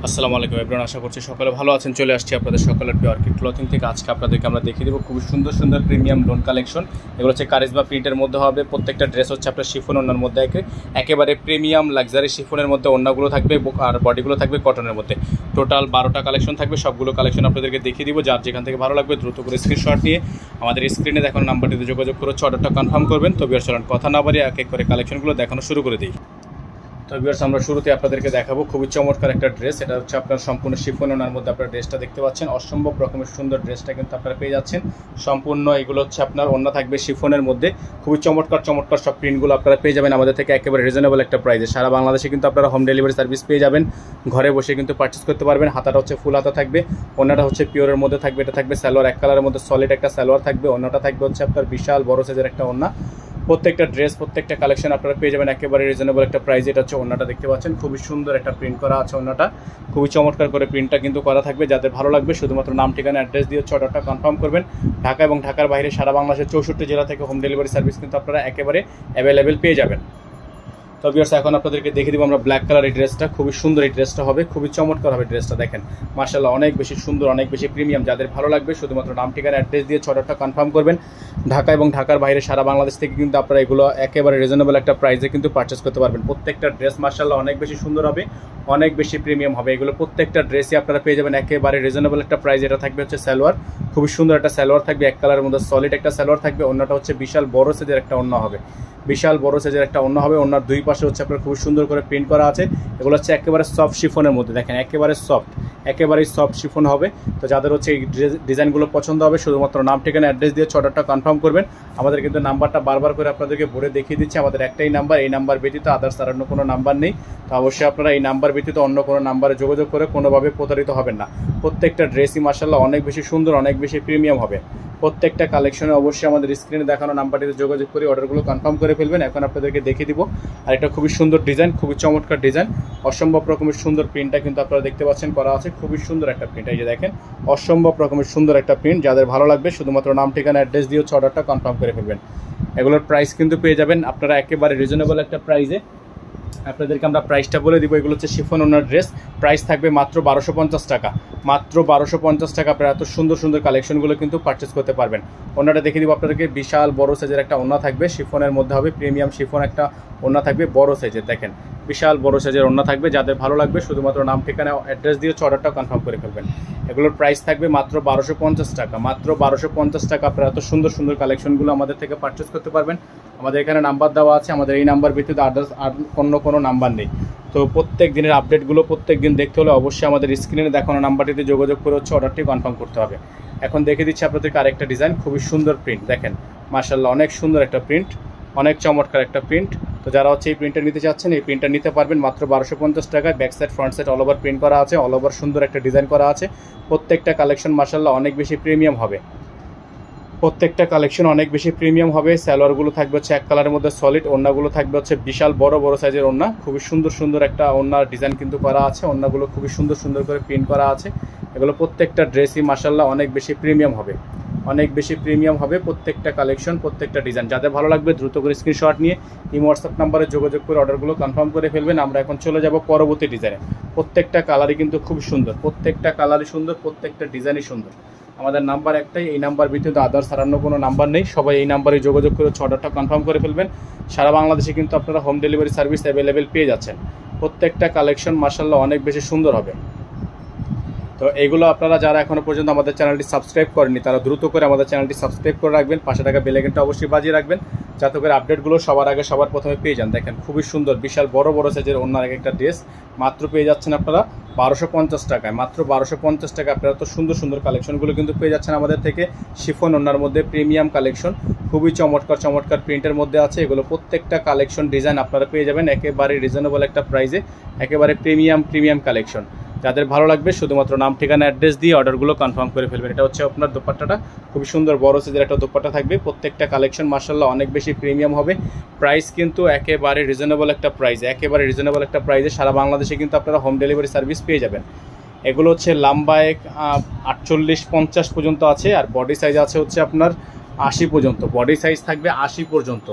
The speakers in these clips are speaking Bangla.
আসসালামু আলাইকুম এভরিওয়ান, আশা করছি সকলে ভালো আছেন। চলে আসছি আপনাদের সকলের প্রিয় অর্কিড ক্লথিং থেকে। আজকে আপনাদেরকে আমরা দেখিয়ে দেবো খুবই সুন্দর সুন্দর প্রিমিয়াম লোন কালেকশন। এগুলো হচ্ছে কারিজমা প্রিন্টের মধ্যে হবে। প্রত্যেকটা ড্রেস হচ্ছে আপনার শিফন ওড়নার মধ্যে একেবারে প্রিমিয়াম লাক্সারি শিফনের মধ্যে ওড়নাগুলো থাকবে আর বডিগুলো থাকবে কটনের মধ্যে। টোটাল 12টা কালেকশন থাকবে। সবগুলো কালেকশন আপনাদেরকে দেখিয়ে দিব। যার যেখান থেকে ভালো লাগবে দ্রুত করে স্ক্রিনশট নিয়ে আমাদের স্ক্রিনে দেখানো নাম্বারটিতে যোগাযোগ করে অর্ডারটা কনফার্ম করবেন। তো ভিউয়ার্স চলুন কথা না বাড়িয়ে এক এক করে কালেকশনগুলো দেখানো শুরু করে দিই। তো ভিউয়ার্স আমরা শুরুতে আপনাদেরকে দেখাবো খুবই চমৎকার একটা ড্রেস। এটা হচ্ছে আপনার সম্পূর্ণ শিফন ওড়নার মধ্যে আপনার ড্রেসটা দেখতে পাচ্ছেন। অসম্ভব রকমের সুন্দর ড্রেসটা কিন্তু আপনারা পেয়ে যাচ্ছেন। সম্পূর্ণ এগুলো হচ্ছে আপনার ওড়না থাকবে শিফনের মধ্যে। খুবই চমৎকার চমৎকার সব প্রিন্টগুলো আপনারা পেয়ে যাবেন আমাদের থেকে একেবারে রিজনেবল একটা প্রাইসে। সারা বাংলাদেশে কিন্তু আপনারা হোম ডেলিভারি সার্ভিস পেয়ে যাবেন। ঘরে বসে কিন্তু পারচেস করতে পারবেন। হাতাটা হচ্ছে ফুল হাতা থাকবে, ওড়নাটা হচ্ছে পিওরের মধ্যে থাকবে। এটা থাকবে সালোয়ার, এক কালারের মধ্যে সলিড একটা সালোয়ার থাকবে। ওড়নাটা থাকবে হচ্ছে আপনার বিশাল বড় সাইজের একটা ওড়না। প্রত্যেকটা ড্রেস প্রত্যেকটা কালেকশন আপনারা পেয়ে যাবেন একেবারে রিজনেবল একটা প্রাইস। এটা হচ্ছে ওড়নাটা দেখতে পাচ্ছেন, খুবই সুন্দর একটা প্রিন্ট করা আছে। ওড়নাটা খুবই চমৎকার করে প্রিন্টটা কিন্তু করা থাকবে। যাদের ভালো লাগবে শুধুমাত্র নাম ঠিকানা অ্যাড্রেস দিয়ে অর্ডারটা কনফার্ম করবেন। ঢাকা এবং ঢাকার বাইরে সারা বাংলাদেশের 64 জেলা থেকে হোম ডেলিভারি সার্ভিস কিন্তু আপনারা একেবারে অ্যাভেলেবেল পেয়ে যাবেন। তো ভিউয়ার্স এখন আপনাদেরকে দেখে দিব আমরা ব্ল্যাক কালার এই ড্রেসটা। খুবই সুন্দর এই ড্রেসটা হবে, খুবই চমৎকার হবে ড্রেসটা। দেখেন মাশাআল্লাহ অনেক বেশি সুন্দর, অনেক বেশি প্রিমিয়াম। যাদের ভালো লাগবে শুধুমাত্র নাম ঠিকানা অ্যাড্রেস দিয়ে অর্ডারটা কনফার্ম করবেন। ঢাকা এবং ঢাকার বাইরে সারা বাংলাদেশ থেকে কিন্তু আপনারা এগুলো একেবারে রিজনেবল একটা প্রাইসে কিন্তু পারচেস করতে পারবেন। প্রত্যেকটা ড্রেস মাশাআল্লাহ অনেক বেশি সুন্দর হবে, অনেক বেশি প্রিমিয়াম হবে। এগুলো প্রত্যেকটা ড্রেসই আপনারা পেয়ে যাবেন একেবারে রিজনেবল একটা প্রাইস। এটা থাকবে হচ্ছে সালোয়ার, খুবই সুন্দর একটা সালোয়ার থাকবে, এক কালারের মধ্যে সলিড একটা সালোয়ার থাকবে। ওড়নাটা হচ্ছে বিশাল বড় সাইজের একটা ওড়না হবে, বিশাল বড় সাইজের একটা ওড়না হবে। ওড়নার দুই পাশে হচ্ছে আপনার খুব সুন্দর করে প্রিন্ট করা আছে। এগুলো হচ্ছে একেবারে সফট শিফনের মধ্যে। দেখেন একেবারে সফট, একেবারেই সফট শিফন হবে। তো যাদের হচ্ছে এই ডিজাইনগুলো পছন্দ হবে শুধুমাত্র নাম ঠিকানা অ্যাড্রেস দিয়ে অর্ডারটা কনফার্ম করবেন। আমাদের কিন্তু নাম্বারটা বারবার করে আপনাদেরকে বলে দেখিয়ে দিচ্ছি। আমাদের একটাই নাম্বার, এই নাম্বার ব্যতীত আদার্স আর অন্য কোনো নাম্বার নেই। তো অবশ্যই আপনারা এই নাম্বার ব্যতীত অন্য কোনো নাম্বারে যোগাযোগ করে কোনোভাবে প্রতারিত হবেন না। প্রত্যেকটা ড্রেসই মাশাআল্লাহ অনেক বেশি সুন্দর, অনেক বেশি প্রিমিয়াম হবে। প্রত্যেকটা কালেকশনে অবশ্যই আমাদের স্ক্রিনে দেখানো নাম্বারটিতে যোগাযোগ করে অর্ডারগুলো কনফার্ম করে ফেলবেন। এখন আপনাদেরকে দেখিয়ে দিব আর এটা খুবই সুন্দর ডিজাইন, খুবই চমৎকার ডিজাইন। অসম্ভব রকমের সুন্দর প্রিন্টটা কিন্তু আপনারা দেখতে পাচ্ছেন করা আছে। খুবই সুন্দর একটা প্রিন্ট, এই যে দেখেন অসম্ভব রকমের সুন্দর একটা প্রিন্ট। যাদের ভালো লাগবে শুধুমাত্র নাম ঠিকানা অ্যাড্রেস দিয়ে অর্ডারটা কনফার্ম করে ফেলবেন। এগুলোর প্রাইস কিন্তু পেয়ে যাবেন আপনারা একেবারে রিজনেবল একটা প্রাইসে। আপনাদেরকে আমরা প্রাইসটা বলে দিব। এগুলো হচ্ছে শিফন ওড়নার ড্রেস, প্রাইস থাকবে মাত্র 1250 টাকা। মাত্র 1250 টাকা আপনারা এত সুন্দর সুন্দর কালেকশনগুলো কিন্তু পারচেস করতে পারবেন। ওড়নাটা দেখে দিব আপনাদেরকে, বিশাল বড় সাইজের একটা ওড়না থাকবে, শিফনের মধ্যে হবে, প্রিমিয়াম শিফন একটা ওড়না থাকবে বড় সাইজের। দেখেন বিশাল বড় সাইজের ওড়না থাকবে। যাদের ভালো লাগবে শুধুমাত্র নাম ঠিকানা অ্যাড্রেস দিয়ে অর্ডারটা কনফার্ম করে ফেলবেন। এগুলোর প্রাইস থাকবে মাত্র 1250 টাকা। মাত্র 1250 টাকা আপনারা এত সুন্দর সুন্দর কালেকশনগুলো আমাদের থেকে পারচেস করতে পারবেন। আমাদের এখানে নাম্বার দেওয়া আছে, আমাদের এই নাম্বার ব্যতীত আদার্স আর অন্য কোনো নাম্বার নেই। তো প্রত্যেক দিনের আপডেটগুলো প্রত্যেক দিন দেখতে হলে অবশ্যই আমাদের স্ক্রিনে দেখানো নাম্বারটিতে যোগাযোগ করে অর্ডারটি কনফার্ম করতে হবে। এখন দেখে দিচ্ছি আপনাদেরকে আরেকটা ডিজাইন, খুবই সুন্দর প্রিন্ট। দেখেন মাশাআল্লাহ অনেক সুন্দর একটা প্রিন্ট, অনেক চমৎকার একটা প্রিন্ট। তো যারা হচ্ছে এই প্রিন্টটা নিতে চাচ্ছেন এই প্রিন্টটা নিতে পারবেন মাত্র 1250 টাকায়। Back side front side all over print করা আছে, অল ওভার সুন্দর একটা ডিজাইন করা আছে। প্রত্যেকটা কালেকশন মাশাআল্লাহ অনেক বেশি প্রিমিয়াম হবে, প্রত্যেকটা কালেকশন অনেক বেশি প্রিমিয়াম হবে। সালোয়ারগুলো থাকবে হচ্ছে এক কালারের মধ্যে সলিড, ওড়নাগুলো থাকবে হচ্ছে বিশাল বড় বড় সাইজের ওড়না। খুবই সুন্দর সুন্দর একটা ওড়নার ডিজাইন কিন্তু করা আছে। ওড়নাগুলো খুবই সুন্দর সুন্দর করে প্রিন্ট করা আছে। এগুলো প্রত্যেকটা ড্রেসই মাশাআল্লাহ অনেক বেশি প্রিমিয়াম হবে, অনেক বেশি প্রিমিয়াম হবে। প্রত্যেকটা কালেকশন প্রত্যেকটা ডিজাইন যাদের ভালো লাগবে দ্রুত করে স্ক্রিনশট নিয়ে এই হোয়াটসঅ্যাপ নাম্বারে যোগাযোগ করে অর্ডারগুলো কনফার্ম করে ফেলবেন। আমরা এখন চলে যাব পরবর্তী ডিজাইনে। প্রত্যেকটা কালারই কিন্তু খুব সুন্দর, প্রত্যেকটা কালারই সুন্দর, প্রত্যেকটা ডিজাইনই সুন্দর। আমাদের নাম্বার একটাই, এই নাম্বার ব্যতীত আদার্স আর অন্য কোনো নাম্বার নেই। সবাই এই নাম্বারে যোগাযোগ করে অর্ডারটা কনফার্ম করে ফেলবেন। সারা বাংলাদেশে কিন্তু আপনারা হোম ডেলিভারি সার্ভিস অ্যাভেলেবেল পেয়ে যাচ্ছেন। প্রত্যেকটা কালেকশন মাশাআল্লাহ অনেক বেশি সুন্দর হবে। তো এইগুলো আপনারা যারা এখনও পর্যন্ত আমাদের চ্যানেলটি সাবস্ক্রাইব করেনি তারা দ্রুত করে আমাদের চ্যানেলটি সাবস্ক্রাইব করে রাখবেন। পাশে থাকা বেল আইকনটা অবশ্যই বাজিয়ে রাখবেন যাতে করে আপডেটগুলো সবার আগে সবার প্রথমে পেয়ে যান। দেখেন খুবই সুন্দর বিশাল বড় বড় সাইজের ওড়নার একটা ড্রেস মাত্র পেয়ে যাচ্ছেন আপনারা 1250 টাকায়। মাত্র 1250 টাকা আপনারা তো সুন্দর সুন্দর কালেকশনগুলো কিন্তু পেয়ে যাচ্ছেন আমাদের থেকে। শিফন ওড়নার মধ্যে প্রিমিয়াম কালেকশন, খুবই চমৎকার চমৎকার প্রিন্টের মধ্যে আছে। এগুলো প্রত্যেকটা কালেকশন ডিজাইন আপনারা পেয়ে যাবেন একেবারে রিজনেবল একটা প্রাইসে, একেবারে প্রিমিয়াম কালেকশন। যাদের ভালো লাগবে শুধুমাত্র নাম ঠিকানা অ্যাড্রেস দিয়ে অর্ডারগুলো কনফার্ম করে ফেলবেন। এটা হচ্ছে আপনার দোপাট্টাটা, খুবই সুন্দর বড় সাইজের একটা দোপাট্টা থাকবে। প্রত্যেকটা কালেকশন মাশাআল্লাহ অনেক বেশি প্রিমিয়াম হবে। প্রাইস কিন্তু একেবারে রিজনেবল একটা প্রাইস, একেবারে রিজনেবল একটা প্রাইসে সারা বাংলাদেশে কিন্তু আপনারা হোম ডেলিভারি সার্ভিস পেয়ে যাবেন। এগুলো হচ্ছে লম্বায় 48-50 পর্যন্ত আছে আর বডি সাইজ আছে হচ্ছে আপনার 80 পর্যন্ত। বডি সাইজ থাকবে 80 পর্যন্ত।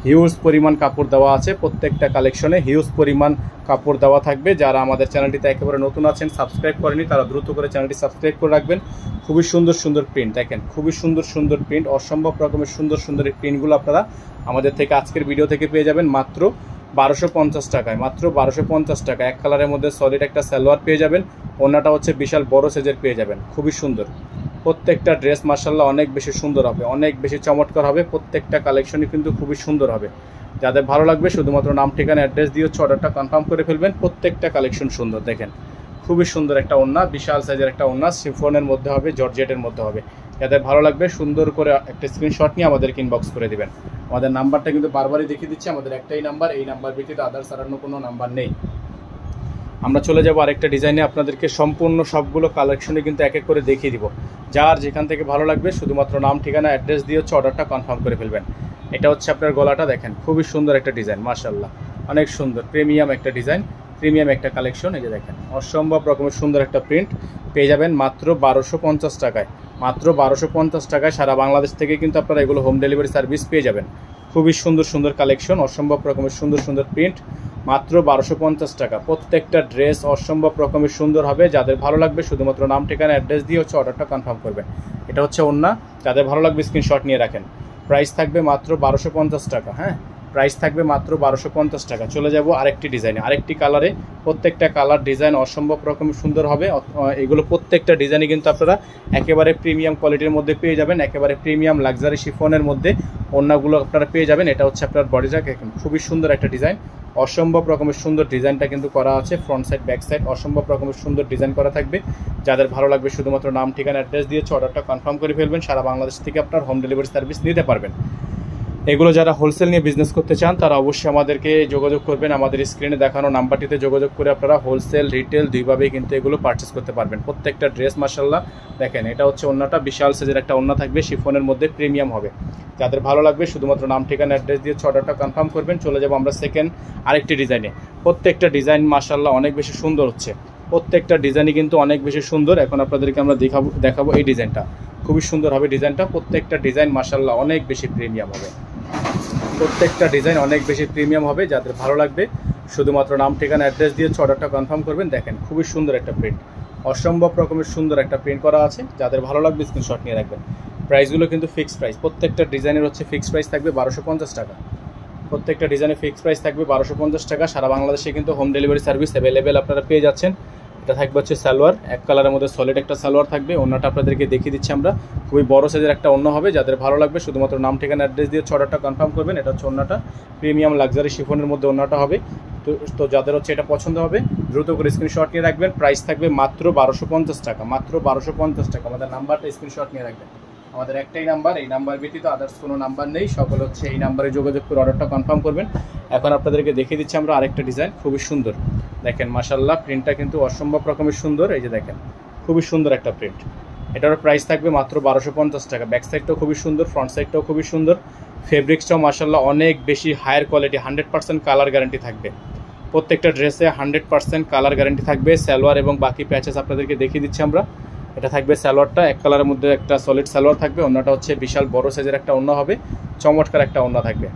হিউজ পরিমাণ কাপড় দেওয়া আছে, প্রত্যেকটা কালেকশনে হিউজ পরিমাণ কাপড় দেওয়া থাকবে। যারা আমাদের চ্যানেলটিতে একেবারে নতুন আছেন, সাবস্ক্রাইব করেনি, তারা দ্রুত করে চ্যানেলটি সাবস্ক্রাইব করে রাখবেন। খুবই সুন্দর সুন্দর প্রিন্ট, দেখেন খুবই সুন্দর সুন্দর প্রিন্ট, অসম্ভব রকমের সুন্দর সুন্দর এই প্রিন্টগুলো আপনারা আমাদের থেকে আজকের ভিডিও থেকে পেয়ে যাবেন মাত্র 1250 টাকায়, মাত্র 1250 টাকা। এক কালারের মধ্যে সলিড একটা সালোয়ার পেয়ে যাবেন, ওড়নাটা হচ্ছে বিশাল বড় সাইজের পেয়ে যাবেন, খুবই সুন্দর। প্রত্যেকটা ড্রেস মাশাআল্লাহ অনেক বেশি সুন্দর হবে, অনেক বেশি চমৎকার হবে, প্রত্যেকটা কালেকশনই কিন্তু খুবই সুন্দর হবে। যাদের ভালো লাগবে শুধুমাত্র নাম ঠিকানা অ্যাড্রেস দিয়ে হচ্ছে অর্ডারটা কনফার্ম করে ফেলবেন। প্রত্যেকটা কালেকশন সুন্দর, দেখেন খুবই সুন্দর একটা ওড়না, বিশাল সাইজের একটা ওড়না, শিফনের মধ্যে হবে, জর্জেটের মধ্যে হবে। যাদের ভালো লাগবে সুন্দর করে একটা স্ক্রিনশট নিয়ে আমাদেরকে ইনবক্স করে দিবেন। আমাদের নাম্বারটা কিন্তু বারবারই দেখিয়ে দিচ্ছি, আমাদের একটাই নাম্বার, এই নাম্বার ব্যতীত আদার্স আর অন্য কোনো নাম্বার নেই। আমরা চলে যাব আরেকটা ডিজাইনে, আপনাদেরকে সম্পূর্ণ সবগুলো কালেকশনে কিন্তু এক এক করে দেখিয়ে দিব। যার যেখান থেকে ভালো লাগবে শুধুমাত্র নাম ঠিকানা অ্যাড্রেস দিয়ে হচ্ছে অর্ডারটা কনফার্ম করে ফেলবেন। এটা হচ্ছে আপনার গলাটা, দেখেন খুবই সুন্দর একটা ডিজাইন, মাশাআল্লাহ অনেক সুন্দর, প্রিমিয়াম একটা ডিজাইন, প্রিমিয়াম একটা কালেকশন। এই যে দেখেন অসম্ভব রকমের সুন্দর একটা প্রিন্ট পেয়ে যাবেন মাত্র 1250 টাকায়, মাত্র 1250 টাকায়। সারা বাংলাদেশ থেকে কিন্তু আপনারা এগুলো হোম ডেলিভারি সার্ভিস পেয়ে যাবেন। খুবই সুন্দর সুন্দর কালেকশন, অসম্ভব রকমের সুন্দর সুন্দর প্রিন্ট, মাত্র 1250 টাকা। প্রত্যেকটা ড্রেস অসম্ভব রকমের সুন্দর হবে। যাদের ভালো লাগবে শুধুমাত্র নাম ঠিকানা অ্যাড্রেস দিয়ে হচ্ছে অর্ডারটা কনফার্ম করবেন। এটা হচ্ছে ওড়না, যাদের ভালো লাগবে স্ক্রিনশট নিয়ে রাখেন। প্রাইস থাকবে মাত্র 1250 টাকা, হ্যাঁ প্রাইস থাকবে মাত্র 1250 টাকা। চলে যাব আরেকটি ডিজাইনে, আরেকটি কালারে, প্রত্যেকটা কালার ডিজাইন অসম্ভব রকমের সুন্দর হবে। এগুলো প্রত্যেকটা ডিজাইনই কিন্তু আপনারা একেবারে প্রিমিয়াম কোয়ালিটির মধ্যে পেয়ে যাবেন, একেবারে প্রিমিয়াম লাক্সারি শিফনের মধ্যে ওড়নাগুলো আপনারা পেয়ে যাবেন। এটা হচ্ছে আপনার বডিটা, খুবই সুন্দর একটা ডিজাইন, অসম্ভব রকমের সুন্দর ডিজাইনটা কিন্তু করা আছে, ফ্রন্ট সাইড ব্যাক সাইড অসম্ভব রকমের সুন্দর ডিজাইন করা থাকবে। যাদের ভালো লাগবে শুধুমাত্র নাম ঠিকানা অ্যাড্রেস দিয়েছে অর্ডারটা কনফার্ম করে ফেলবেন। সারা বাংলাদেশ থেকে আপনার হোম ডেলিভারি সার্ভিস নিতে পারবেন। এগুলো যারা হোলসেল নিয়ে বিজনেস করতে চান তারা অবশ্যই আমাদেরকে যোগাযোগ করবেন। আমাদের স্ক্রিনে দেখানো নাম্বারটিতে যোগাযোগ করে আপনারা হোলসেল রিটেল দুইভাবেই কিন্তু এগুলো পারচেস করতে পারবেন। প্রত্যেকটা ড্রেস মাশাআল্লাহ দেখেন, এটা হচ্ছে ওড়নাটা, বিশাল সাইজের একটা ওড়না থাকবে, শিফনের মধ্যে প্রিমিয়াম হবে। যাদের ভালো লাগবে শুধুমাত্র নাম ঠিকানা অ্যাড্রেস দিয়ে অর্ডারটা কনফার্ম করবেন। চলে যাব আমরা সেকেন্ড আরেকটি ডিজাইনে। প্রত্যেকটা ডিজাইন মাশাআল্লাহ অনেক বেশি সুন্দর হচ্ছে, প্রত্যেকটা ডিজাইনই কিন্তু অনেক বেশি সুন্দর। এখন আপনাদেরকে আমরা দেখাবো এই ডিজাইনটা, খুবই সুন্দর হবে ডিজাইনটা। প্রত্যেকটা ডিজাইন মাশাআল্লাহ অনেক বেশি প্রিমিয়াম হবে, প্রত্যেকটা ডিজাইন অনেক বেশি প্রিমিয়াম হবে। যাদের ভালো লাগবে শুধুমাত্র নাম ঠিকানা অ্যাড্রেস দিয়ে অর্ডারটা কনফার্ম করবেন। দেখেন খুবই সুন্দর একটা প্রিন্ট, অসম্ভব রকমের সুন্দর একটা প্রিন্ট করা আছে। যাদের ভালো লাগবে স্ক্রিনশট নিয়ে রাখবেন। প্রাইসগুলো কিন্তু ফিক্সড প্রাইস, প্রত্যেকটা ডিজাইনের হচ্ছে ফিক্সড প্রাইস থাকবে 1250 টাকা। প্রত্যেকটা ডিজাইনের ফিক্সড প্রাইস থাকবে 1250 টাকা। সারা বাংলাদেশে কিন্তু হোম ডেলিভারি সার্ভিস অ্যাভেলেবেল আপনারা পেয়ে যাচ্ছেন। এটা থাকবে হচ্ছে সালোয়ার, এক কালারের মধ্যে সলিড একটা সালোয়ার থাকবে। ওড়নাটা আপনাদেরকে দেখিয়ে দিচ্ছি আমরা, খুবই বড় সাইজের একটা ওড়না হবে। যাদের ভালো লাগবে শুধুমাত্র নাম ঠিকানা অ্যাড্রেস দিয়ে অর্ডারটা কনফার্ম করবেন। এটা হচ্ছে ওড়নাটা, প্রিমিয়াম লাক্সারি শিফনের মধ্যে ওড়নাটা হবে। তো যাদের হচ্ছে এটা পছন্দ হবে দ্রুত করে স্ক্রিনশট নিয়ে রাখবেন। প্রাইস থাকবে মাত্র 1250 টাকা, মাত্র 1250 টাকা। আমাদের নাম্বারটা স্ক্রিনশট নিয়ে রাখবেন। আমাদের একটাই নাম্বার, এই নাম্বার ব্যতীত আদার্স কোনো নাম্বার নেই, সকল হচ্ছে এই নাম্বারে যোগাযোগ করে অর্ডারটা কনফার্ম করবেন। এখন আপনাদেরকে দেখিয়ে দিচ্ছি আমরা আরেকটা ডিজাইন, খুবই সুন্দর দেখেন মাশাআল্লাহ, প্রিন্টটা কিন্তু অসম্ভব রকমের সুন্দর। এই যে দেখেন খুবই সুন্দর একটা প্রিন্ট। এটার প্রাইস থাকবে মাত্র 1250 টাকা। ব্যাক সাইডটাও খুবই সুন্দর, ফ্রন্ট সাইডটাও খুবই সুন্দর, ফেব্রিক্সটাও মাশাআল্লাহ অনেক বেশি হায়ার কোয়ালিটি, 100% কালার গ্যারান্টি থাকবে। প্রত্যেকটা ড্রেসে 100% কালার গ্যারান্টি থাকবে। সালোয়ার এবং বাকি প্যাচেস আপনাদেরকে দেখিয়ে দিচ্ছি আমরা। এটা থাকবে সালোয়ারটা, এক কালারের মধ্যে একটা সলিড সালোয়ার থাকবে। ওড়নাটা হচ্ছে বিশাল বড় সাইজের একটা ওড়না হবে, চমৎকার একটা ওড়না থাকবে।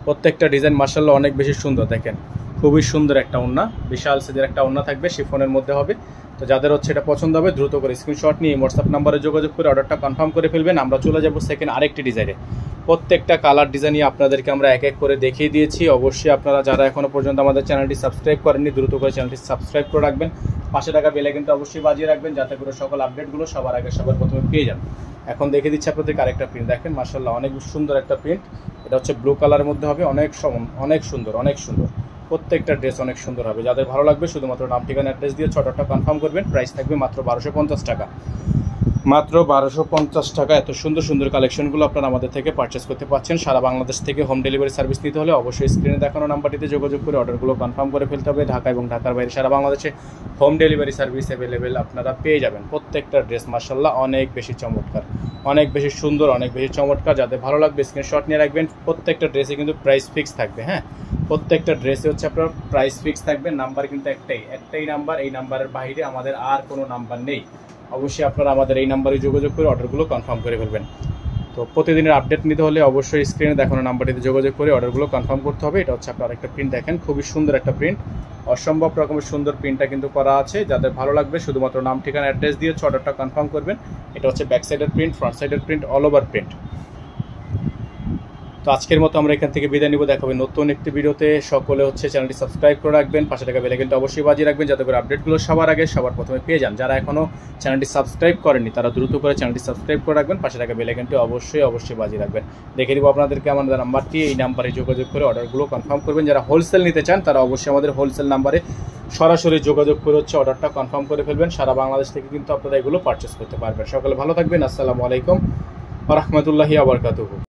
প্রত্যেকটা ডিজাইন মাশাআল্লাহ অনেক বেশি সুন্দর, দেখেন খুবই সুন্দর একটা ওড়না, বিশাল সাইজের একটা ওড়না থাকবে, শিফনের মধ্যে হবে। তো যাদের হচ্ছে এটা পছন্দ হবে দ্রুত করে স্ক্রিনশট নিয়ে হোয়াটসঅ্যাপ নাম্বারে যোগাযোগ করে অর্ডারটা কনফার্ম করে ফেলবেন। আমরা চলে যাব সেকেন্ড আরেকটি ডিজাইনে। প্রত্যেকটা কালার ডিজাইনই আপনাদেরকে আমরা এক এক করে দেখিয়ে দিয়েছি। অবশ্যই আপনারা যারা এখনও পর্যন্ত আমাদের চ্যানেলটি সাবস্ক্রাইব করেননি দ্রুত করে চ্যানেলটি সাবস্ক্রাইব করে রাখবেন। পাশে থাকা বেলে কিন্তু অবশ্যই বাজিয়ে রাখবেন, যাতে করে সকল আপডেটগুলো সবার আগে সবার প্রথমে পেয়ে যান। এখন দেখে দিচ্ছি আপনাদেরকে আরেকটা প্রিন্ট, দেখেন মাশাআল্লাহ অনেক সুন্দর একটা প্রিন্ট। এটা হচ্ছে ব্লু কালারের মধ্যে হবে, অনেক সুন্দর, অনেক সুন্দর। প্রত্যেকটা ড্রেস অনেক সুন্দর হবে। যাদের ভালো লাগবে শুধুমাত্র নাম ঠিকানা অ্যাড্রেস দিয়ে অর্ডারটা কনফার্ম করবেন। প্রাইস থাকবে মাত্র 1250 টাকা, মাত্র 1250 টাকা। এত সুন্দর সুন্দর কালেকশনগুলো আপনারা আমাদের থেকে পারচেস করতে পারছেন। সারা বাংলাদেশ থেকে হোম ডেলিভারি সার্ভিস নিতে হলে অবশ্যই স্ক্রিনে দেখানো নাম্বারটিতে যোগাযোগ করে অর্ডারগুলো কনফার্ম করে ফেলতে হবে। ঢাকা এবং ঢাকার বাইরে সারা বাংলাদেশে হোম ডেলিভারি সার্ভিস অ্যাভেলেবেল আপনারা পেয়ে যাবেন। প্রত্যেকটা ড্রেস মাশাআল্লাহ অনেক বেশি চমৎকার, অনেক বেশি সুন্দর, অনেক বেশি চমৎকার। যাদের ভালো লাগবে স্ক্রিনশট নিয়ে রাখবেন। প্রত্যেকটা ড্রেসে কিন্তু প্রাইস ফিক্স থাকবে, হ্যাঁ প্রত্যেকটা ড্রেসে হচ্ছে আপনার প্রাইস ফিক্স থাকবে। নাম্বার কিন্তু একটাই নাম্বার, এই নাম্বারের বাইরে আমাদের আর কোনো নাম্বার নেই। অবশ্যই আপনারা আমাদের এই নাম্বারে যোগাযোগ করে অর্ডারগুলো কনফার্ম করে ফেলবেন। তো তো প্রতিদিনের আপডেট নিতে হলে অবশ্যই স্ক্রিনে দেখানো নাম্বারটিতে যোগাযোগ করে অর্ডারগুলো কনফার্ম করতে হবে। এটা হচ্ছে আপনার একটা প্রিন্ট, দেখেন খুবই সুন্দর একটা প্রিন্ট, অসম্ভব রকমের সুন্দর প্রিন্টটা কিন্তু করা আছে। যাদের ভালো লাগবে শুধুমাত্র নাম ঠিকানা অ্যাড্রেস দিয়ে অর্ডারটা কনফার্ম করবেন। এটা হচ্ছে ব্যাক সাইডের প্রিন্ট, ফ্রন্ট সাইডের প্রিন্ট, অল ওভার প্রিন্ট। তো আজকের মতো আমরা এখান থেকে বিদায় নিব, দেখাবে নতুন একটি ভিডিওতে। সকলে হচ্ছে চ্যানেলটি সাবস্ক্রাইব করে রাখবেন, পাশে থাকা বেল আইকনটা অবশ্যই বাজিয়ে রাখবেন যাতে করে আপডেটগুলো সবার আগে সবার প্রথমে পেয়ে যান। যারা এখনও চ্যানেলটি সাবস্ক্রাইব করেননি তারা দ্রুত করে চ্যানেলটি সাবস্ক্রাইব করে রাখবেন, পাশে থাকা বেল আইকনটি অবশ্যই বাজিয়ে রাখবেন। দেখে দিব আপনাদেরকে আমাদের নাম্বারটি, এই নাম্বারে যোগাযোগ করে অর্ডারগুলো কনফার্ম করবেন। যারা হোলসেল নিতে চান তারা অবশ্যই আমাদের হোলসেল নাম্বারে সরাসরি যোগাযোগ করে হচ্ছে অর্ডারটা কনফার্ম করে ফেলবেন। সারা বাংলাদেশ থেকে কিন্তু আপনারা এগুলো পারচেস করতে পারবেন। সকলে ভালো থাকবেন। আসসালামু আলাইকুম ওয়া রাহমাতুল্লাহি ওয়া বারাকাতুহু।